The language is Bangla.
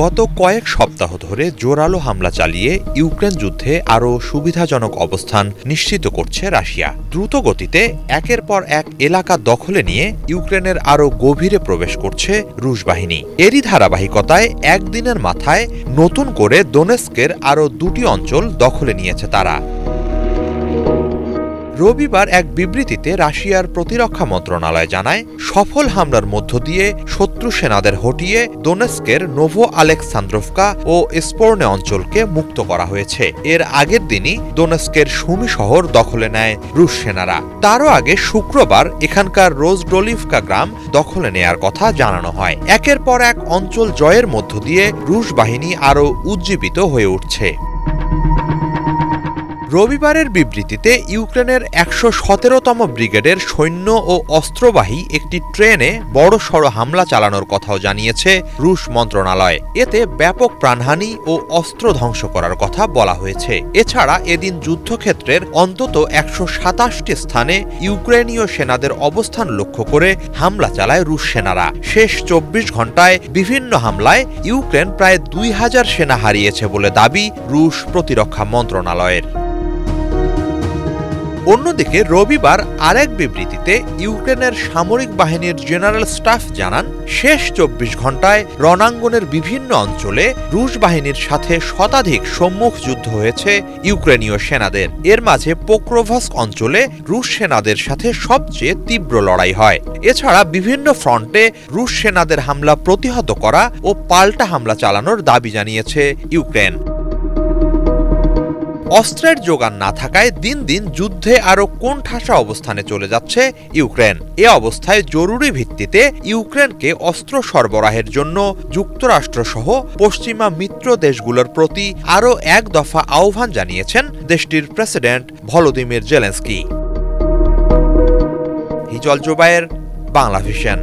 গত কয়েক সপ্তাহ ধরে জোরালো হামলা চালিয়ে ইউক্রেন যুদ্ধে আরও সুবিধাজনক অবস্থান নিশ্চিত করছে রাশিয়া। দ্রুত গতিতে একের পর এক এলাকা দখলে নিয়ে ইউক্রেনের আরও গভীরে প্রবেশ করছে রুশ বাহিনী। এরই ধারাবাহিকতায় একদিনের মাথায় নতুন করে দোনেস্কের আরও দুটি অঞ্চল দখলে নিয়েছে তারা। রবিবার এক বিবৃতিতে রাশিয়ার প্রতিরক্ষা মন্ত্রণালয় জানায়, সফল হামলার মধ্য দিয়ে শত্রু সেনাদের হটিয়ে দোনেস্কের নোভো আলেকসান্দ্রভকা ও স্পোর্নে অঞ্চলকে মুক্ত করা হয়েছে। এর আগের দিনই দোনেস্কের সুমি শহর দখলে নেয় রুশ সেনারা। তারও আগে শুক্রবার এখানকার রোজডোলিভকা গ্রাম দখলে নেয়ার কথা জানানো হয়। একের পর এক অঞ্চল জয়ের মধ্য দিয়ে রুশ বাহিনী আরও উজ্জীবিত হয়ে উঠছে। রবিবারের বিবৃতিতে ইউক্রেনের ১১৭তম ব্রিগেডের সৈন্য ও অস্ত্রবাহী একটি ট্রেনে বড়সড় হামলা চালানোর কথাও জানিয়েছে রুশ মন্ত্রণালয়। এতে ব্যাপক প্রাণহানি ও অস্ত্র ধ্বংস করার কথা বলা হয়েছে। এছাড়া এদিন যুদ্ধক্ষেত্রের অন্তত ১২৭টি স্থানে ইউক্রেনীয় সেনাদের অবস্থান লক্ষ্য করে হামলা চালায় রুশ সেনারা। শেষ ২৪ ঘণ্টায় বিভিন্ন হামলায় ইউক্রেন প্রায় ২,০০০ সেনা হারিয়েছে বলে দাবি রুশ প্রতিরক্ষা মন্ত্রণালয়ের। অন্যদিকে রবিবার আরেক বিবৃতিতে ইউক্রেনের সামরিক বাহিনীর জেনারেল স্টাফ জানান, শেষ ২৪ ঘণ্টায় রণাঙ্গনের বিভিন্ন অঞ্চলে রুশ বাহিনীর সাথে শতাধিক সম্মুখ যুদ্ধ হয়েছে ইউক্রেনীয় সেনাদের। এর মাঝে পোক্রোভস্ক অঞ্চলে রুশ সেনাদের সাথে সবচেয়ে তীব্র লড়াই হয়। এছাড়া বিভিন্ন ফ্রন্টে রুশ সেনাদের হামলা প্রতিহত করা ও পাল্টা হামলা চালানোর দাবি জানিয়েছে ইউক্রেন। অস্ত্রের যোগান না থাকায় দিন দিন যুদ্ধে আরও কোণঠাসা অবস্থানে চলে যাচ্ছে ইউক্রেন। এ অবস্থায় জরুরি ভিত্তিতে ইউক্রেনকে অস্ত্র সরবরাহের জন্য যুক্তরাষ্ট্রসহ পশ্চিমা মিত্র দেশগুলোর প্রতি আরও এক দফা আহ্বান জানিয়েছেন দেশটির president Volodymyr Zelensky. Hijal Jobayer, Bangla vision.